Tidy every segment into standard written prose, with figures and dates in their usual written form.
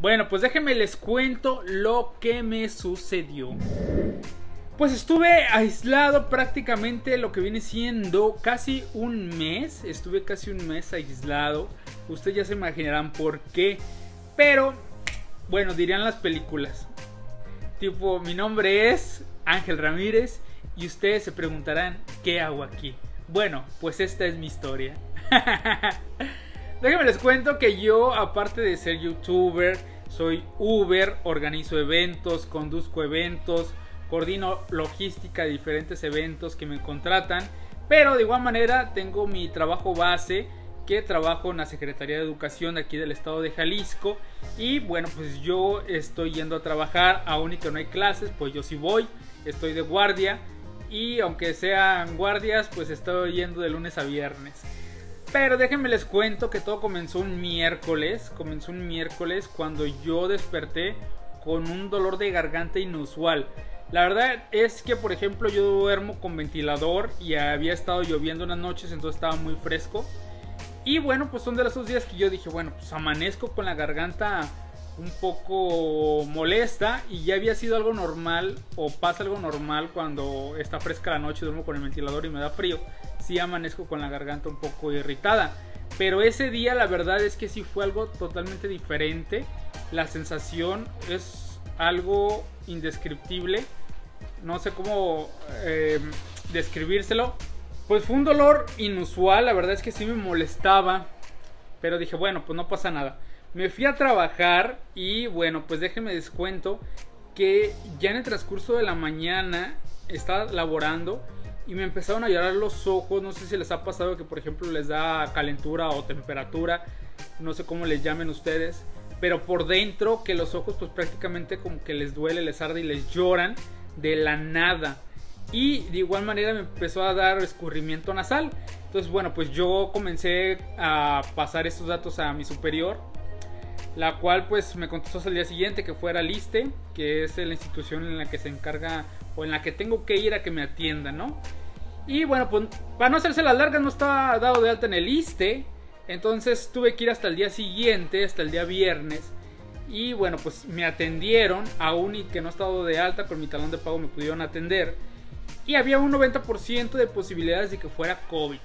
Bueno, pues déjenme les cuento lo que me sucedió. Pues estuve aislado prácticamente lo que viene siendo casi un mes. Estuve casi un mes aislado. Ustedes ya se imaginarán por qué. Pero, bueno, dirían las películas. Tipo, mi nombre es Ángel Ramírez y ustedes se preguntarán, ¿qué hago aquí? Bueno, pues esta es mi historia. Déjenme les cuento que yo, aparte de ser youtuber, soy Uber, organizo eventos, conduzco eventos, coordino logística de diferentes eventos que me contratan, pero de igual manera tengo mi trabajo base, que trabajo en la Secretaría de Educación de aquí del estado de Jalisco. Y bueno, pues yo estoy yendo a trabajar, aún y que no hay clases, pues yo sí voy, estoy de guardia. Y aunque sean guardias, pues estoy yendo de lunes a viernes. Pero déjenme les cuento que todo comenzó un miércoles. Comenzó un miércoles cuando yo desperté con un dolor de garganta inusual. La verdad es que, por ejemplo, yo duermo con ventilador y había estado lloviendo unas noches, entonces estaba muy fresco. Y bueno, pues son de esos días que yo dije, bueno, pues amanezco con la garganta un poco molesta y ya había sido algo normal, o pasa algo normal cuando está fresca la noche, duermo con el ventilador y me da frío. Sí amanezco con la garganta un poco irritada, pero ese día la verdad es que sí fue algo totalmente diferente. La sensación es algo indescriptible, no sé cómo describírselo. Pues fue un dolor inusual, la verdad es que sí me molestaba, pero dije, bueno, pues no pasa nada. Me fui a trabajar y bueno, pues déjenme les cuento que ya en el transcurso de la mañana estaba laborando y me empezaron a llorar los ojos. No sé si les ha pasado que, por ejemplo, les da calentura o temperatura, no sé cómo les llamen ustedes, pero por dentro que los ojos pues prácticamente como que les duele, les arde y les lloran de la nada. Y de igual manera me empezó a dar escurrimiento nasal. Entonces bueno, pues yo comencé a pasar estos datos a mi superior, la cual pues me contestó hasta el día siguiente que fuera al ISSSTE, que es la institución en la que se encarga o en la que tengo que ir a que me atiendan, ¿no? Y bueno, pues para no hacerse las largas, no estaba dado de alta en el ISSSTE. Entonces tuve que ir hasta el día siguiente, hasta el día viernes. Y bueno, pues me atendieron, aún y que no estaba dado de alta, con mi talón de pago me pudieron atender. Y había un 90% de posibilidades de que fuera COVID.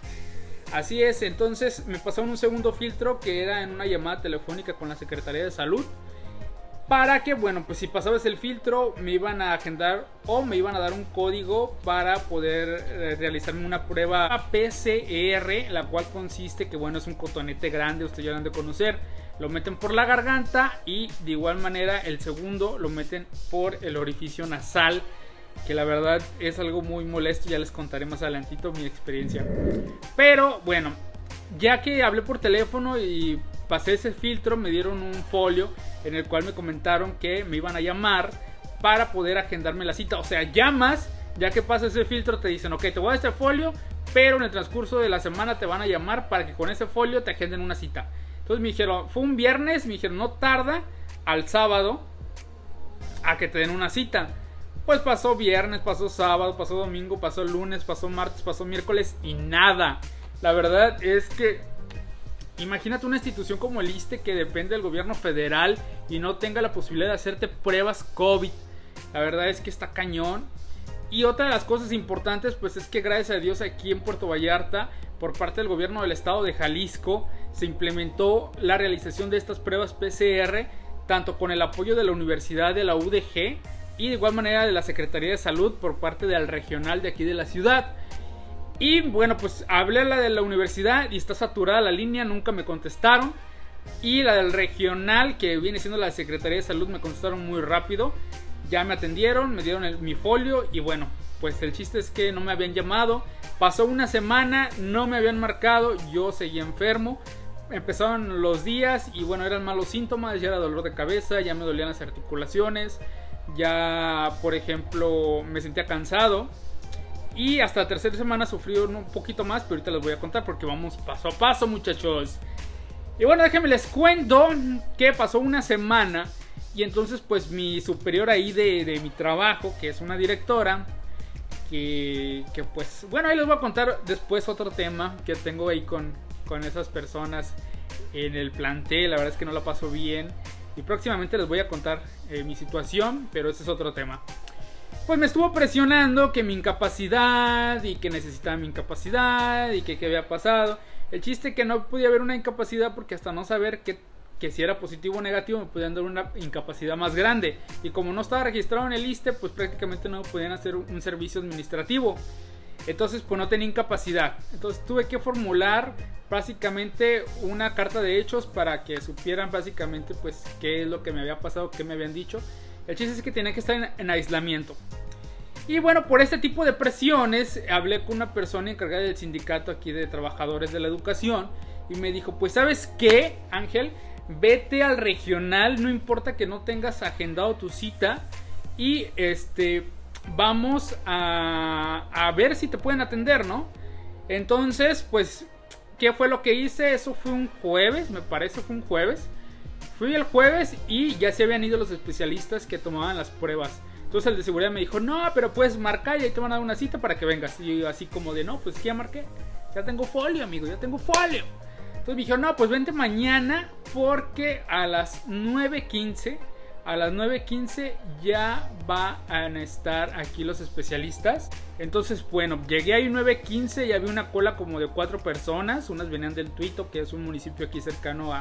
Así es, entonces me pasaron un segundo filtro que era en una llamada telefónica con la Secretaría de Salud. Para que, bueno, pues si pasabas el filtro me iban a agendar o me iban a dar un código para poder realizarme una prueba PCR, la cual consiste que, bueno, es un cotonete grande, ustedes ya lo han de conocer. Lo meten por la garganta y de igual manera el segundo lo meten por el orificio nasal, que la verdad es algo muy molesto. Ya les contaré más adelantito mi experiencia. Pero bueno, ya que hablé por teléfono y pasé ese filtro, me dieron un folio en el cual me comentaron que me iban a llamar para poder agendarme la cita. O sea, llamas, ya que pasa ese filtro te dicen, ok, te voy a dar este folio, pero en el transcurso de la semana te van a llamar para que con ese folio te agenden una cita. Entonces me dijeron, fue un viernes, me dijeron, no tarda al sábado a que te den una cita. Pues pasó viernes, pasó sábado, pasó domingo, pasó lunes, pasó martes, pasó miércoles y nada. La verdad es que imagínate una institución como el ISSSTE, que depende del gobierno federal y no tenga la posibilidad de hacerte pruebas COVID. La verdad es que está cañón. Y otra de las cosas importantes pues es que gracias a Dios aquí en Puerto Vallarta, por parte del gobierno del estado de Jalisco, se implementó la realización de estas pruebas PCR, tanto con el apoyo de la Universidad de la UDG y de igual manera de la Secretaría de Salud por parte del regional de aquí de la ciudad. Y bueno, pues hablé a la de la universidad y está saturada la línea, nunca me contestaron. Y la del regional, que viene siendo la Secretaría de Salud, me contestaron muy rápido. Ya me atendieron, me dieron mi folio y bueno, pues el chiste es que no me habían llamado. Pasó una semana, no me habían marcado, yo seguía enfermo. Empezaron los días y bueno, eran malos síntomas, ya era dolor de cabeza, ya me dolían las articulaciones. Ya, por ejemplo, me sentía cansado. Y hasta la tercera semana sufrí un poquito más, pero ahorita les voy a contar porque vamos paso a paso, muchachos. Y bueno, déjenme les cuento que pasó una semana. Y entonces pues mi superior ahí de mi trabajo, que es una directora, que pues bueno, ahí les voy a contar después otro tema que tengo ahí con esas personas en el plantel. La verdad es que no la paso bien. y próximamente les voy a contar mi situación, pero ese es otro tema. Pues me estuvo presionando que mi incapacidad y que necesitaba mi incapacidad y que qué había pasado. El chiste que no podía haber una incapacidad porque hasta no saber que si era positivo o negativo me podían dar una incapacidad más grande. Y como no estaba registrado en el ISSSTE, pues prácticamente no podían hacer un servicio administrativo. Entonces pues no tenía incapacidad. Entonces tuve que formular básicamente una carta de hechos para que supieran básicamente pues qué es lo que me había pasado, qué me habían dicho. El chiste es que tenía que estar en aislamiento. Y bueno, por este tipo de presiones hablé con una persona encargada del sindicato aquí de trabajadores de la educación y me dijo, pues ¿sabes qué, Ángel? Vete al regional, no importa que no tengas agendado tu cita y vamos a ver si te pueden atender, ¿no? Entonces, pues, ¿qué fue lo que hice? Eso fue un jueves, me parece, fue un jueves. Fui el jueves y ya se habían ido los especialistas que tomaban las pruebas. Entonces el de seguridad me dijo, no, pero puedes marcar y ahí te van a dar una cita para que vengas. Y yo así como de, no, pues ya marqué. Ya tengo folio, amigo, ya tengo folio. Entonces me dijo, no, pues vente mañana porque a las 9:15 ya van a estar aquí los especialistas. Entonces, bueno, llegué ahí 9:15 y había una cola como de 4 personas. Unas venían del Tuito, que es un municipio aquí cercano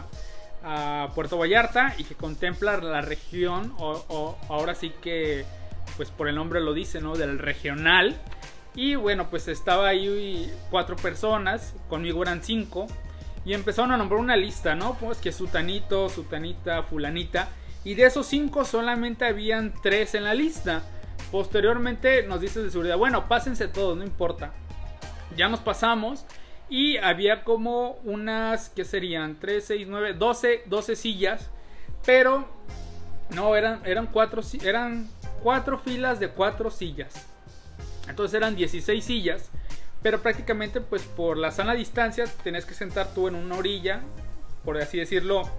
a Puerto Vallarta y que contempla la región o ahora sí que pues por el nombre lo dice, ¿no? Del regional. Y bueno, pues estaba ahí 4 personas, conmigo eran 5 y empezaron a nombrar una lista, ¿no? Pues que sutanito, sutanita, fulanita, y de esos 5 solamente habían 3 en la lista. Posteriormente nos dice de seguridad, bueno, pásense todos, no importa. Ya nos pasamos. Y había como unas, ¿qué serían? 3, 6, 9, 12 sillas. Pero no, eran 4 filas de 4 sillas. Entonces eran 16 sillas. Pero prácticamente pues por la sana distancia tenés que sentar tú en una orilla, por así decirlo.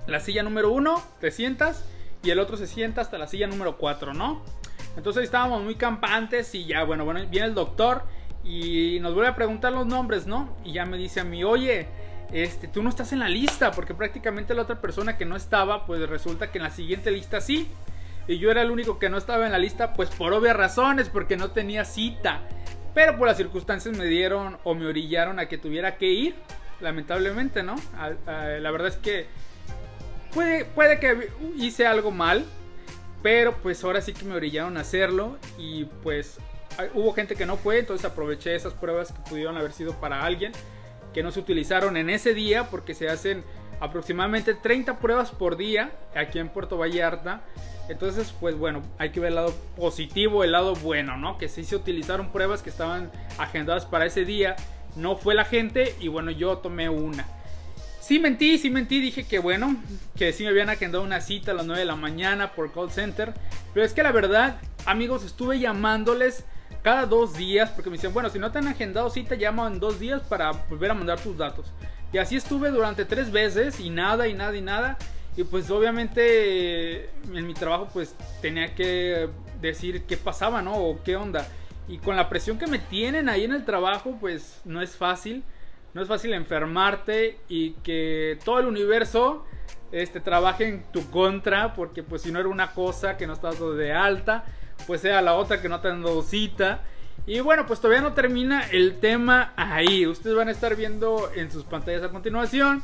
La silla número 1 te sientas y el otro se sienta hasta la silla número 4, ¿no? Entonces estábamos muy campantes y ya, bueno, viene el doctor y nos vuelve a preguntar los nombres, ¿no? Y ya me dice a mí, oye, tú no estás en la lista, porque prácticamente la otra persona que no estaba, pues resulta que en la siguiente lista sí. Y yo era el único que no estaba en la lista, pues por obvias razones, porque no tenía cita. Pero por las circunstancias me dieron o me orillaron a que tuviera que ir, lamentablemente, ¿no? La verdad es que puede que hice algo mal, pero pues ahora sí que me orillaron a hacerlo y pues hubo gente que no fue, entonces aproveché esas pruebas que pudieron haber sido para alguien que no se utilizaron en ese día, porque se hacen aproximadamente 30 pruebas por día aquí en Puerto Vallarta. Entonces pues bueno, hay que ver el lado positivo, el lado bueno, ¿no? Que sí se utilizaron pruebas que estaban agendadas para ese día, no fue la gente y bueno, yo tomé una. Sí mentí, dije que bueno, que sí me habían agendado una cita a las 9 de la mañana por call center, pero es que la verdad, amigos, estuve llamándoles cada 2 días, porque me decían, bueno, si no te han agendado cita, llama en 2 días para volver a mandar tus datos. Y así estuve durante 3 veces y nada. Y pues obviamente en mi trabajo pues tenía que decir qué pasaba, ¿no? O qué onda. Y con la presión que me tienen ahí en el trabajo, pues no es fácil. No es fácil enfermarte y que todo el universo trabaje en tu contra, porque pues si no era una cosa que no estás de alta, pues sea la otra que no te han dado cita. Y bueno, pues todavía no termina el tema ahí. Ustedes van a estar viendo en sus pantallas a continuación.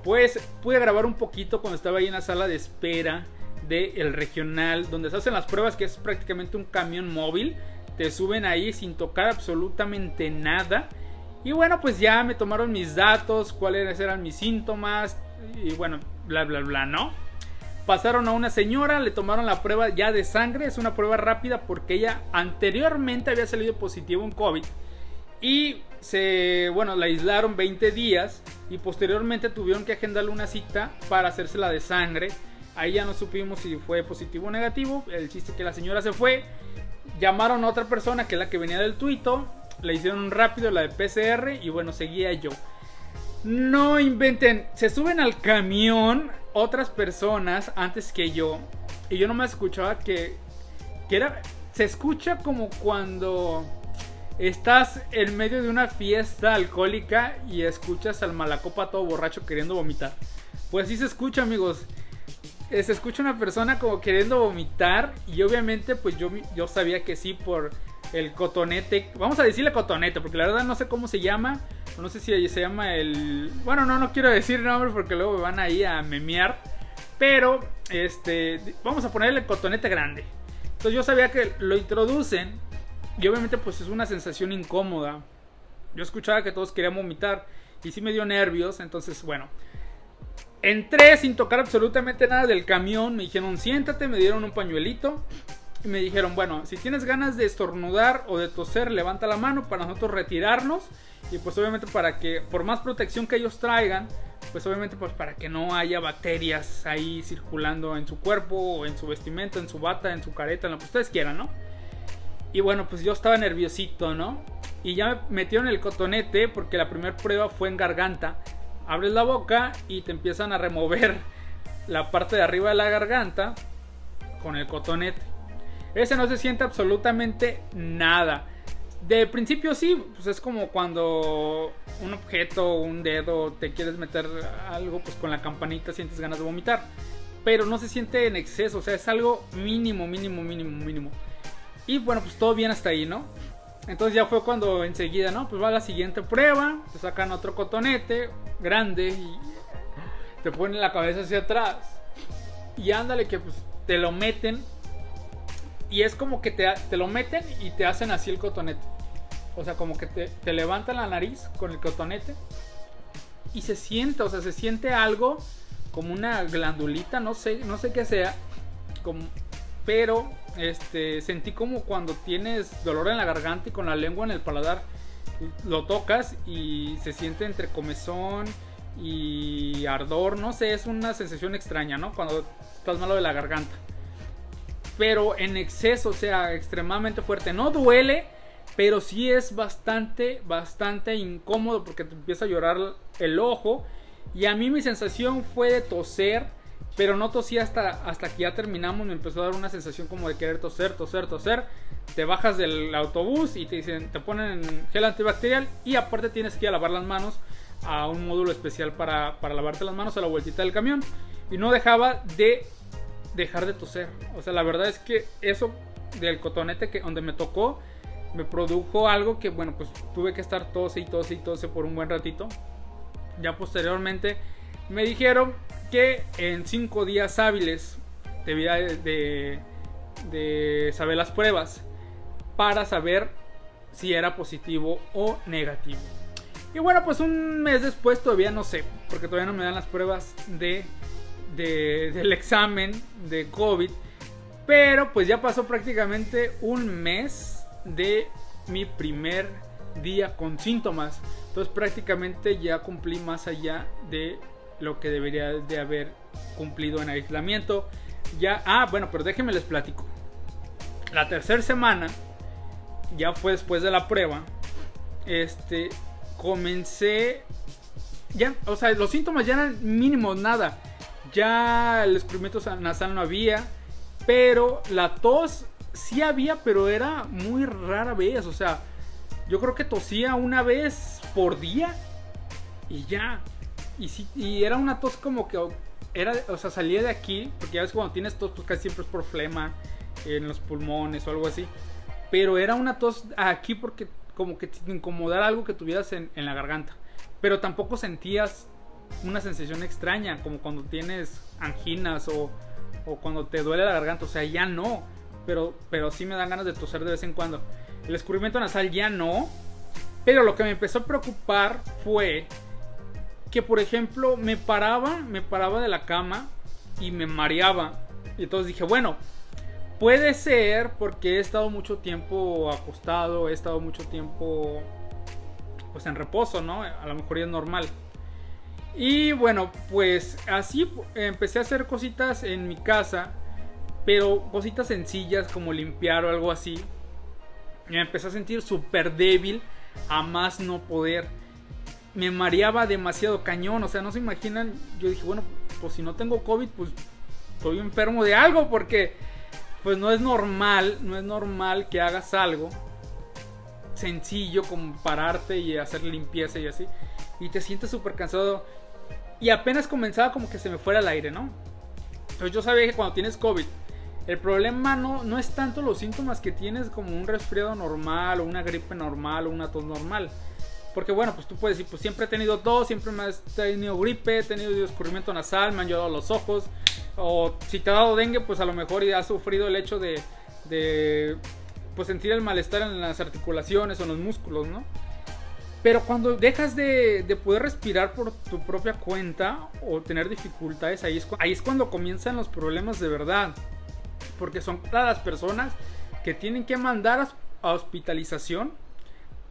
Pues pude grabar un poquito cuando estaba ahí en la sala de espera del regional, donde se hacen las pruebas, que es prácticamente un camión móvil. Te suben ahí sin tocar absolutamente nada. Y bueno, pues ya me tomaron mis datos, cuáles eran mis síntomas y bueno, bla bla bla, ¿no? Pasaron a una señora, le tomaron la prueba ya de sangre. Es una prueba rápida porque ella anteriormente había salido positivo en COVID. Y la aislaron 20 días y posteriormente tuvieron que agendarle una cita para hacerse la de sangre. Ahí ya no supimos si fue positivo o negativo. El chiste es que la señora se fue. Llamaron a otra persona que es la que venía del Tuito. Le hicieron rápido la de PCR y bueno, seguía yo. No inventen, se suben al camión otras personas antes que yo. Y yo nomás escuchaba que se escucha como cuando estás en medio de una fiesta alcohólica y escuchas al malacopa todo borracho queriendo vomitar. Pues así se escucha, amigos. se escucha una persona como queriendo vomitar y obviamente pues yo sabía que sí por el cotonete. Vamos a decirle cotonete porque la verdad no sé cómo se llama. No sé si se llama el... Bueno, no quiero decir nombre porque luego me van ahí a memear. Pero, vamos a ponerle el cotonete grande. Entonces yo sabía que lo introducen y obviamente pues es una sensación incómoda. Yo escuchaba que todos querían vomitar y sí me dio nervios. Entonces, bueno, entré sin tocar absolutamente nada del camión. Me dijeron siéntate, me dieron un pañuelito y me dijeron, bueno, si tienes ganas de estornudar o de toser, levanta la mano para nosotros retirarnos. Y pues obviamente para que, por más protección que ellos traigan, pues obviamente pues para que no haya bacterias ahí circulando en su cuerpo o en su vestimenta, en su bata, en su careta, en lo que ustedes quieran, ¿no? Y bueno, pues yo estaba nerviosito, ¿no? Y ya me metieron el cotonete porque la primera prueba fue en garganta. Abres la boca y te empiezan a remover la parte de arriba de la garganta con el cotonete. Ese no se siente absolutamente nada. De principio sí, pues es como cuando un objeto, un dedo, te quieres meter algo, pues con la campanita sientes ganas de vomitar. Pero no se siente en exceso, o sea, es algo mínimo. Y bueno, pues todo bien hasta ahí, ¿no? Entonces ya fue cuando enseguida, ¿no? Pues va a la siguiente prueba, te sacan otro cotonete grande y te ponen la cabeza hacia atrás. Y ándale que pues te lo meten. Y es como que te lo meten y te hacen así el cotonete. O sea, como que te levantan la nariz con el cotonete. Y se siente, o sea, se siente algo como una glandulita, no sé qué sea. Pero sentí como cuando tienes dolor en la garganta y con la lengua en el paladar. Lo tocas y se siente entre comezón y ardor. No sé, es una sensación extraña, ¿no? Cuando estás malo de la garganta. Pero en exceso, o sea, extremadamente fuerte. No duele, pero sí es bastante incómodo porque te empieza a llorar el ojo. Y a mí mi sensación fue de toser, pero no tosí hasta que ya terminamos. Me empezó a dar una sensación como de querer toser. Te bajas del autobús y te ponen gel antibacterial y aparte tienes que ir a lavar las manos a un módulo especial para lavarte las manos a la vueltita del camión. Y no dejaba de dejar de toser. O sea, la verdad es que eso del cotonete donde me tocó me produjo algo que, bueno, pues tuve que estar tose por un buen ratito. Ya posteriormente me dijeron que en 5 días hábiles debía de saber las pruebas para saber si era positivo o negativo. Y bueno, pues un mes después todavía no sé, porque todavía no me dan las pruebas del examen de COVID. Pero pues ya pasó prácticamente un mes de mi primer día con síntomas. Entonces prácticamente ya cumplí más allá de lo que debería de haber cumplido en aislamiento. Bueno, pero déjenme les platico. La tercera semana, ya fue después de la prueba, comencé ya, o sea, los síntomas ya eran mínimos, nada. Ya el escurrimiento nasal no había, pero la tos sí había, pero era muy rara vez. O sea, yo creo que tosía una vez por día y ya. Y era una tos como que o sea, salía de aquí, porque ya ves cuando tienes tos, pues casi siempre es por flema en los pulmones o algo así. Pero era una tos aquí porque como que te incomodara algo que tuvieras en la garganta. Pero tampoco sentías una sensación extraña, como cuando tienes anginas o cuando te duele la garganta. O sea, ya no. Pero sí me dan ganas de toser de vez en cuando. El escurrimiento nasal ya no. Pero lo que me empezó a preocupar fue que, por ejemplo, me paraba de la cama y me mareaba. Y entonces dije, bueno, puede ser porque he estado mucho tiempo acostado, he estado mucho tiempo pues en reposo, ¿no? A lo mejor ya es normal. Y bueno, pues así empecé a hacer cositas en mi casa, pero cositas sencillas como limpiar o algo así. Y me empecé a sentir súper débil, a más no poder. Me mareaba demasiado cañón, o sea, no se imaginan. Yo dije, bueno, pues si no tengo COVID, pues estoy enfermo de algo, porque pues no es normal que hagas algo sencillo como pararte y hacer limpieza y así, y te sientes súper cansado. Y apenas comenzaba como que se me fuera el aire, ¿no? Entonces yo sabía que cuando tienes COVID, el problema no es tanto los síntomas que tienes como un resfriado normal o una gripe normal o una tos normal. Porque bueno, pues tú puedes decir, pues siempre he tenido tos, siempre me he tenido gripe, he tenido escurrimiento nasal, me han llorado los ojos. O si te ha dado dengue, pues a lo mejor ya has sufrido el hecho de pues sentir el malestar en las articulaciones o en los músculos, ¿no? Pero cuando dejas de poder respirar por tu propia cuenta o tener dificultades, ahí es cuando comienzan los problemas de verdad. Porque son todas las personas que tienen que mandar a hospitalización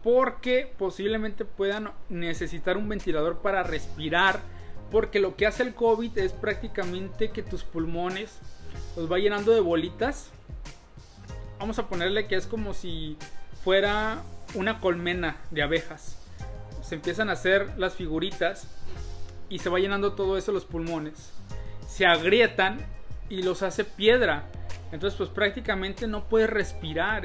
porque posiblemente puedan necesitar un ventilador para respirar, porque lo que hace el COVID es prácticamente que tus pulmones los va llenando de bolitas. Vamos a ponerle que es como si fuera una colmena de abejas. Se empiezan a hacer las figuritas y se va llenando todo eso los pulmones. Se agrietan y los hace piedra. Entonces pues prácticamente no puedes respirar.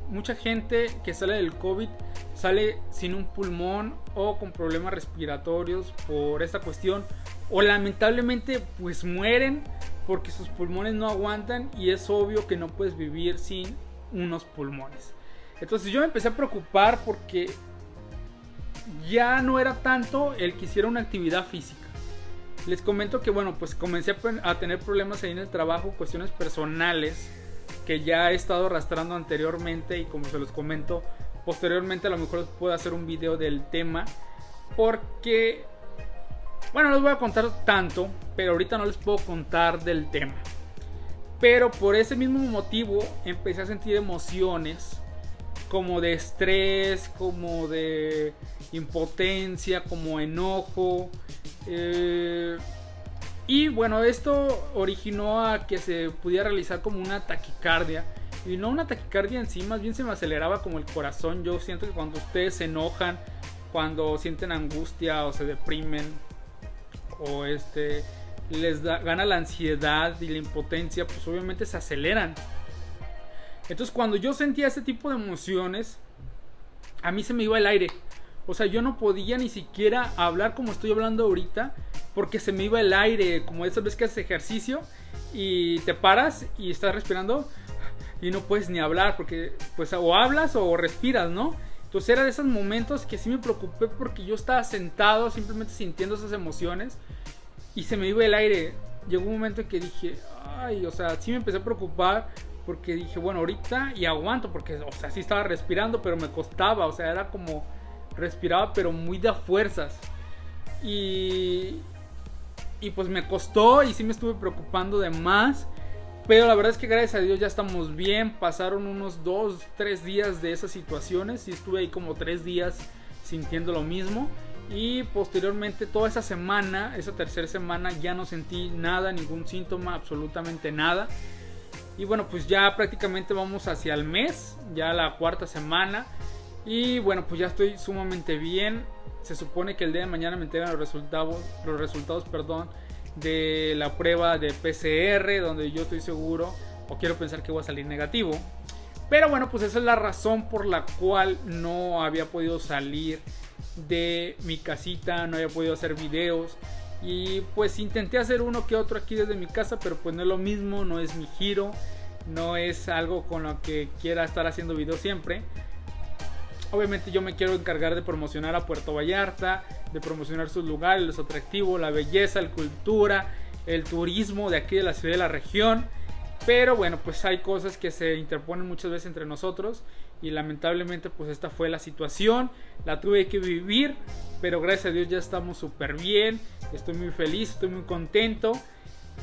Mucha gente que sale del COVID sale sin un pulmón o con problemas respiratorios por esta cuestión, o lamentablemente pues mueren porque sus pulmones no aguantan, y es obvio que no puedes vivir sin unos pulmones. Entonces yo me empecé a preocupar porque ya no era tanto el que hiciera una actividad física. Les comento que bueno, pues comencé a tener problemas ahí en el trabajo, cuestiones personales que ya he estado arrastrando anteriormente, y como se los comento, posteriormente a lo mejor puedo hacer un video del tema, porque bueno, no les voy a contar tanto, pero ahorita no les puedo contar del tema. Pero por ese mismo motivo empecé a sentir emociones como de estrés, como de impotencia, como enojo. Y bueno, esto originó a que se pudiera realizar como una taquicardia. Y no una taquicardia en sí, más bien se me aceleraba como el corazón. Yo siento que cuando ustedes se enojan, cuando sienten angustia o se deprimen, o gana la ansiedad y la impotencia, pues obviamente se aceleran. Entonces cuando yo sentía ese tipo de emociones, a mí se me iba el aire. O sea, yo no podía ni siquiera hablar como estoy hablando ahorita, porque se me iba el aire. Como esas veces que haces ejercicio y te paras y estás respirando y no puedes ni hablar, porque pues o hablas o respiras, ¿no? Entonces era de esos momentos que sí me preocupé, porque yo estaba sentado simplemente sintiendo esas emociones y se me iba el aire. Llegó un momento en que dije, ay, o sea, sí me empecé a preocupar, porque dije, bueno, ahorita y aguanto, porque, o sea, sí estaba respirando, pero me costaba, o sea, era como respiraba, pero muy de fuerzas. Y pues me costó y sí me estuve preocupando de más. Pero la verdad es que gracias a Dios ya estamos bien. Pasaron unos 2-3 días de esas situaciones y estuve ahí como 3 días sintiendo lo mismo. Y posteriormente toda esa semana, esa tercera semana, ya no sentí nada, ningún síntoma, absolutamente nada. Y bueno, pues ya prácticamente vamos hacia el mes, ya la cuarta semana. Y bueno, pues ya estoy sumamente bien. Se supone que el día de mañana me entregan los resultados, de la prueba de PCR, donde yo estoy seguro, o quiero pensar, que voy a salir negativo. Pero bueno, pues esa es la razón por la cual no había podido salir de mi casita, no había podido hacer videos. Y pues intenté hacer uno que otro aquí desde mi casa, pero pues no es lo mismo, no es mi giro, no es algo con lo que quiera estar haciendo videos siempre. Obviamente yo me quiero encargar de promocionar a Puerto Vallarta, de promocionar sus lugares, los atractivos, la belleza, la cultura, el turismo de aquí de la ciudad y la región. Pero bueno, pues hay cosas que se interponen muchas veces entre nosotros, y lamentablemente pues esta fue la situación, la tuve que vivir, pero gracias a Dios ya estamos súper bien, estoy muy feliz, estoy muy contento.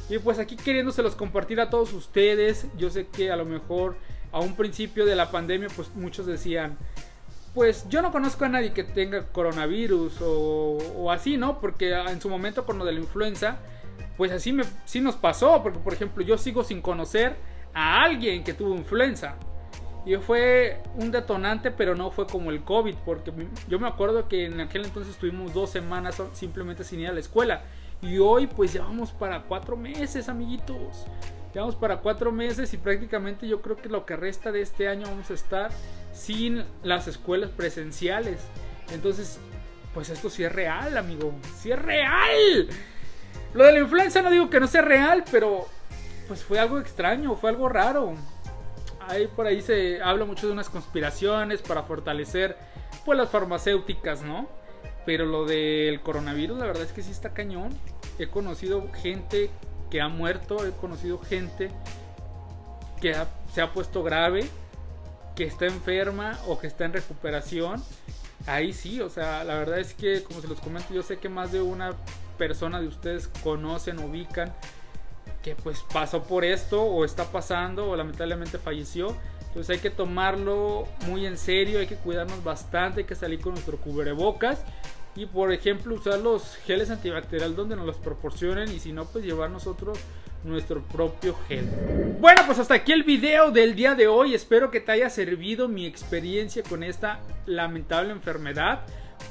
Y pues aquí queriéndoselos compartir a todos ustedes. Yo sé que a lo mejor a un principio de la pandemia pues muchos decían, pues yo no conozco a nadie que tenga coronavirus o así, ¿no? Porque en su momento con lo de la influenza, pues así sí nos pasó. Porque por ejemplo yo sigo sin conocer a alguien que tuvo influenza. Y fue un detonante, pero no fue como el COVID. Porque yo me acuerdo que en aquel entonces estuvimos 2 semanas simplemente sin ir a la escuela. Y hoy pues ya vamos para 4 meses, amiguitos. Ya vamos para 4 meses y prácticamente yo creo que lo que resta de este año vamos a estar sin las escuelas presenciales. Entonces, pues esto sí es real, amigo. Sí es real. Lo de la influenza no digo que no sea real, pero pues fue algo extraño, fue algo raro. Por ahí se habla mucho de unas conspiraciones para fortalecer pues las farmacéuticas, ¿no? Pero lo del coronavirus, la verdad es que sí está cañón. He conocido gente que ha muerto, he conocido gente que se ha puesto grave, que está enferma o que está en recuperación. Ahí sí, o sea, la verdad es que, como se los comento, yo sé que más de una persona de ustedes conocen, ubican, que pues pasó por esto o está pasando o lamentablemente falleció. Entonces hay que tomarlo muy en serio, hay que cuidarnos bastante, hay que salir con nuestro cubrebocas y, por ejemplo, usar los geles antibacterial donde nos los proporcionen, y si no, pues llevar nosotros nuestro propio gel. Bueno, pues hasta aquí el video del día de hoy. Espero que te haya servido mi experiencia con esta lamentable enfermedad.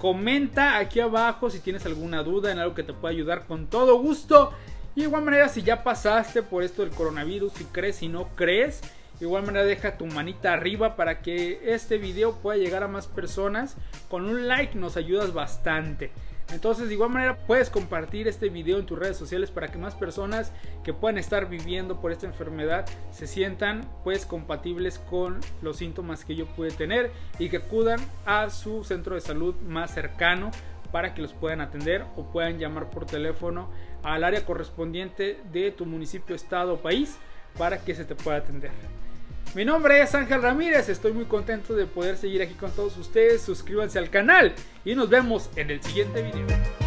Comenta aquí abajo si tienes alguna duda en algo que te pueda ayudar, con todo gusto. Y de igual manera, si ya pasaste por esto del coronavirus, si crees, si no crees, de igual manera deja tu manita arriba para que este video pueda llegar a más personas. Con un like nos ayudas bastante. Entonces, de igual manera, puedes compartir este video en tus redes sociales para que más personas que puedan estar viviendo por esta enfermedad se sientan pues compatibles con los síntomas que yo pude tener, y que acudan a su centro de salud más cercano para que los puedan atender, o puedan llamar por teléfono al área correspondiente de tu municipio, estado o país para que se te pueda atender. Mi nombre es Ángel Ramírez, estoy muy contento de poder seguir aquí con todos ustedes. Suscríbanse al canal y nos vemos en el siguiente video.